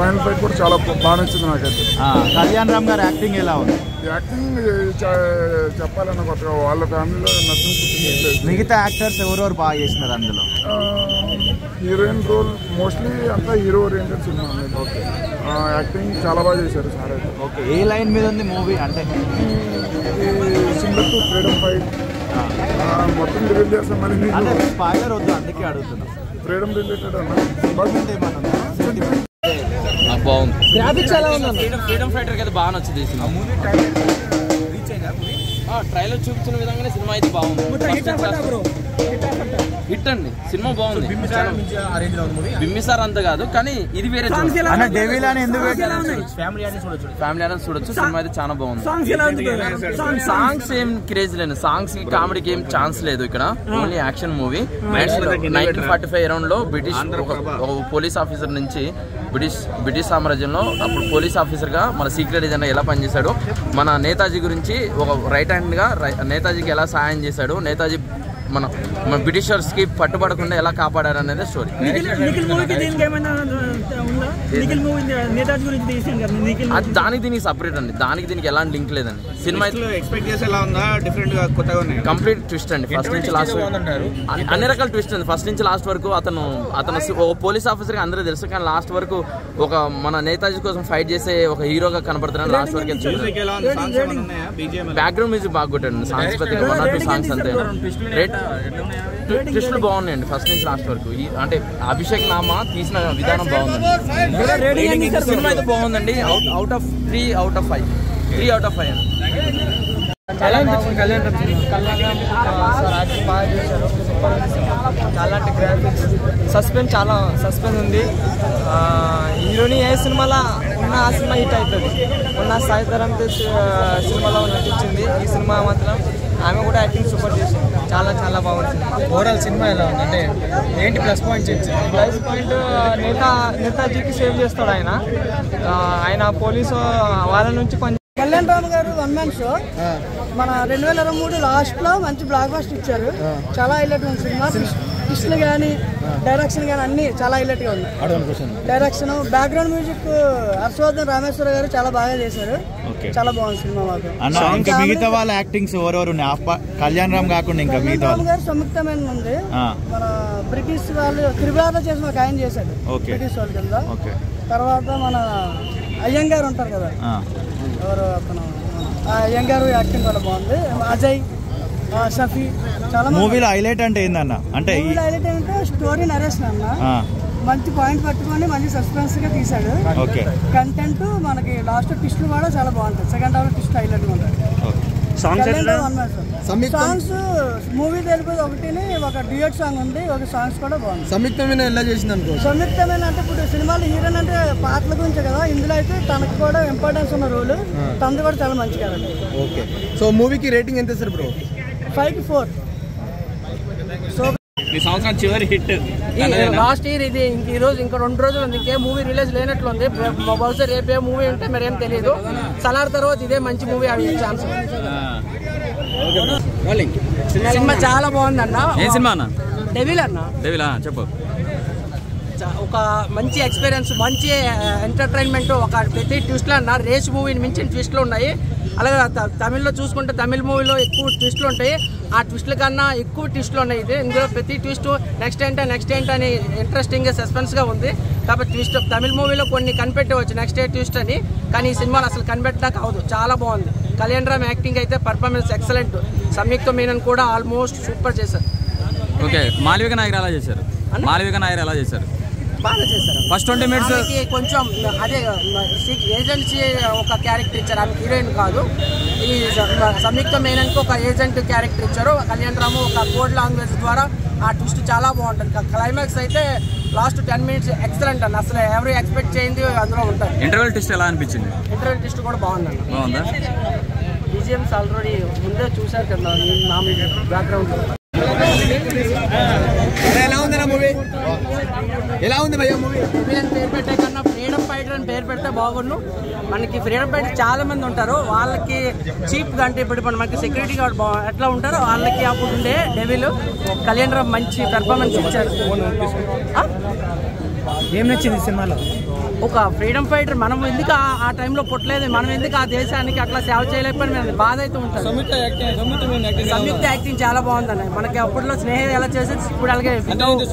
Final fight కూడా చాలా బాగా నచ్చింది నాకైతే. కళ్యాణ్ రామ్ గారు యాక్టింగ్ ఎలా ఉంది? యాక్టింగ్ చెప్పాలన్న కొత్తగా వాళ్ళ ఫ్యామిలీలో నచ్చిన. మిగతా యాక్టర్స్ ఎవరెవరు బాగా చేసినారు అందులో? హీరోయిన్ రోల్ మోస్ట్లీ అంతా hero oriented cinema. Okay, acting చాలా బాగా చేశారు సార్ అయితే. ఓకే, ఏ లైన్ మీద ఉంది మూవీ? అంటే సిమిలర్ టు ఫ్రీడమ్ ఫైట్ మొత్తం రిలీజ్ చేస్తాం. మళ్ళీ అంటే స్పాయిలర్ వద్దు, అందుకే అడుగుతున్నాం. ఫ్రీడమ్ రిలేటెడ్ అన్న బాగుంది. ఫ్రీడమ్ ఫైటర్ అయితే బాగా నచ్చింది. ట్రైలర్ చూపించిన విధంగానే సినిమా అయితే బాగుంది. హిట్ అండి, సినిమా బాగుంది. బిమ్మిసార్ అంత కాదు, కానీ ఇది వేరే. ఫ్యామిలీ అని చూడొచ్చు. సినిమా అయితే చాలా బాగుంది. సాంగ్స్ ఏం క్రేజ్ లేదు, సాంగ్స్ కి కామెడీకి ఏం ఛాన్స్ లేదు ఇక్కడ. Only action movie. 1945 అరౌండ్ లో బ్రిటిష్ పోలీస్ ఆఫీసర్ నుంచి బ్రిటిష్ సామ్రాజ్యంలో అప్పుడు పోలీస్ ఆఫీసర్ గా మన సీక్రెట్ ఏజెంట్ ఎలా పనిచేశాడు, మన నేతాజీ గురించి ఒక రైట్ హ్యాండ్ గా నేతాజీకి ఎలా సహాయం చేశాడు, నేతాజీ మన బ్రిటిషర్స్ కి పట్టుబడకుండా ఎలా కాపాడారు అనేది స్టోరీ. దానికి దీనికి సపరేట్ అండి, దానికి దీనికి ఎలాంటి లింక్ లేదండి. సినిమా కంప్లీట్ ట్విస్ట్ అండి. ఫస్ట్ నుంచి లాస్ట్ అన్ని రకాల ట్విస్ట్ అండి. ఫస్ట్ నుంచి లాస్ట్ వరకు అతను పోలీస్ ఆఫీసర్ గా అందరూ తెలుసు, కానీ లాస్ట్ వరకు ఒక మన నేతాజీ కోసం ఫైట్ చేసే ఒక హీరోగా కనపడుతున్నాడు. లాస్ట్ వరకు బ్యాక్గ్రౌండ్ మ్యూజిక్ బాగా కొట్టాడు. సాంస్కృతిక 1 or 2 సాంగ్స్ అంతే. ట్విస్టులు బాగున్నాయండి ఫస్ట్ నుంచి లాస్ట్ వరకు. అంటే అభిషేక్ నామా తీసిన విధానం బాగుందండి. సినిమా అయితే బాగుందండి. అవుట్ ఆఫ్ 3 out of 5 అండి. చాలా గ్రాఫిక్స్, చాలా సస్పెన్స్ ఉంది. హీరోని ఏ సినిమాలో ఉన్న ఆ సినిమా హిట్ అవుతుంది. ఉన్న సాయిధరం సినిమాలో నటించింది. ఈ సినిమా మాత్రం ఆమె కూడా యాక్టింగ్ సూపర్ చేసింది. చాలా బాగుంది. ఓవరాల్ సినిమా ఎలా ఉంది? అంటే ఏంటి ప్లస్ పాయింట్? ప్లస్ పాయింట్ నేతాజీకి సేవ్ చేస్తాడు ఆయన పోలీసు వాళ్ళ నుంచి కొంచెం. కళ్యాణ్ రామ్ గారు 1 man షో మన 2023 లాస్ట్ లో మంచి బ్లాక్ బస్టర్ ఇచ్చారు. చాలా హైలైట్ ఉంది సినిమా. ట్విస్ట్లు కానీ డైరెక్షన్ కానీ అన్ని చాలా హైలైట్ గా ఉంది. Direction, background music Harshavardhan Rameshwara garu చాలా బాగా చేశారు. చాలా బాగుంది సినిమా మాకు. మిగతా వాళ్ళ యాక్టింగ్స్ ఎవరెవరు? కళ్యాణ్ రామ్ కాకుండా ఇంకా మిగతా గారు సంయుక్తమైన ఉంది. మన బ్రిటిష్ వాళ్ళు త్రిపురాలో చేసిన ఒక ఆయన చేశాడు బ్రిటిష్ వాళ్ళ కింద. తర్వాత మన అయ్యంగారు ఉంటారు కదా, ఎవరు అతను అయ్యంగారు యాక్టింగ్ కూడా బాగుంది. అజయ్, షఫీ చాలా. మూవీలో హైలైట్ అంటే ఏందన్న? అంటే హైలైట్ అంటే స్టోరీ నరేషన్ అన్న మంచి పాయింట్ పట్టుకొని మంచి సస్పెన్స్ గా తీసాడు. కంటెంట్ మనకి లాస్ట్ ట్విస్ట్ కూడా చాలా బాగుంటుంది. సెకండ్ హాఫ్ ట్విస్ట్ హైలైట్ గా ఉంటుంది. సాంగ్స్ మూవీ తెలుగు ఒకటిని ఒక డ్యూయట్ సాంగ్ ఉంది. ఒక సాంగ్స్ కూడా బాగుంది. సంయుక్తమైన ఎలా చేసింది అనుకో. సంయుక్తమైన అంటే ఇప్పుడు సినిమాలో హీరోయిన్ అంటే పాటల గురించి కదా, ఇందులో అయితే తనకు కూడా ఇంపార్టెన్స్ ఉన్న రోల్. తనది కూడా చాలా మంచి క్యారెక్టర్. ఓకే, సో మూవీకి రేటింగ్ ఎంత సార్ బ్రో? 5-4. సో ఈ సంవత్సరం చివరి హిట్ లాస్ట్ ఇయర్ ఇది. ఈ రోజు ఇంకా 2 రోజులు ఉంది, ఇంకే మూవీ రిలీజ్ లేనట్లుంది. బహుశా రేపే మూవీ ఉంటే మరేం తెలియదు. సలార్ తర్వాత ఇదే మంచి మూవీ అయ్యే ఛాన్స్. సినిమా చాలా బాగుంది అన్న. ఏ సినిమా అన్న? డెవిల్ అన్న. డెవిల్ చెప్పు. ఒక మంచి ఎక్స్పీరియన్స్, మంచి ఎంటర్టైన్మెంట్. ఒక ప్రతి ట్విస్ట్లు అన్న రేస్ మూవీని మించిన ట్విస్ట్లు ఉన్నాయి. అలాగే తమిళ్లో చూసుకుంటే తమిళ మూవీలో ఎక్కువ ట్విస్ట్లు ఉంటాయి. ఆ ట్విస్ట్ల కన్నా ఎక్కువ ట్విస్ట్లు ఉన్నాయి. ఇందులో ప్రతి ట్విస్ట్ నెక్స్ట్ ఏంటి అని ఇంట్రెస్టింగ్గా సస్పెన్స్గా ఉంది. కాబట్టి ట్విస్ట్ తమిళ మూవీలో కొన్ని కనిపెట్టవచ్చు నెక్స్ట్ ట్విస్ట్ అని, కానీ ఈ సినిమాలో అసలు కనిపెట్టడానికి అవదు. చాలా బాగుంది. కళ్యాణ్ రామ్ యాక్టింగ్ అయితే పర్ఫార్మెన్స్ ఎక్సలెంట్. సంయుక్త మీనన్ కూడా ఆల్మోస్ట్ సూపర్ చేశారు. ఓకే, మాళవిక నాయర్ ఎలా చేశారు? బాగా చేశారు. ఫస్ట్ 20 minutes కొంచెం అదే ఏజెన్సీ ఒక క్యారెక్టర్ ఇచ్చారు. ఆమె హీరోయిన్ కాదు. ఈ సంయుక్త మేనన్కి ఒక ఏజెంట్ క్యారెక్టర్ ఇచ్చారు. కళ్యాణ్ రాము ఒక కోడ్ లాంగ్వేజ్ ద్వారా ఆ ట్విస్ట్ చాలా బాగుంటుంది. క్లైమాక్స్ అయితే లాస్ట్ 10 minutes ఎక్సలెంట్ అండి. అసలు ఎవరు ఎక్స్పెక్ట్ చేయింది అందులో ఉంటుంది. ఇంటర్వెల్ ట్విస్ట్ ఎలా అనిపించింది? ఇంటర్వెల్ ట్విస్ట్ కూడా బాగుందండి. బాగుందా? BGMs ఆల్రెడీ ముందే చూశారు కదా నా బ్యాక్గ్రౌండ్. ఎలా ఉందన్న మూవీ? ఎలా ఉంది భయ్యా మూవీ? పేరు పెట్టే కన్నా ఫ్రీడమ్ ఫైటర్ అని పేరు పెడితే బాగుండు. మనకి ఫ్రీడమ్ ఫైటర్ చాలా మంది ఉంటారు. వాళ్ళకి చీప్గా అంటే ఇప్పుడు మనకి సెక్యూరిటీ గార్డ్ ఎట్లా ఉంటారో వాళ్ళకి అప్పుడు ఉండే డెవిల్. కళ్యాణ్ రామ్ మంచి పెర్ఫార్మెన్స్ ఇచ్చారు. ఏం నచ్చింది సినిమాలో? ఒక ఫ్రీడమ్ ఫైటర్, మనం ఎందుకు ఆ టైంలో పుట్టలేదు, మనం ఎందుకు ఆ దేశానికి అట్లా సేవ చేయలేకపోయినా బాధ అయితే ఉంటుంది. సంయుక్త యాక్టింగ్ చాలా బాగుందండి. మనకి అప్పట్లో స్నేహం ఎలా చేసేది ఇప్పుడు అలాగే.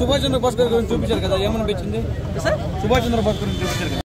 సుభాష్ చంద్రబోస్ గారి గురించి చూపించారు కదా, ఏమనిపించింది? సార్ సుభాష్ చంద్రబోస్ గురించి చూపించారు.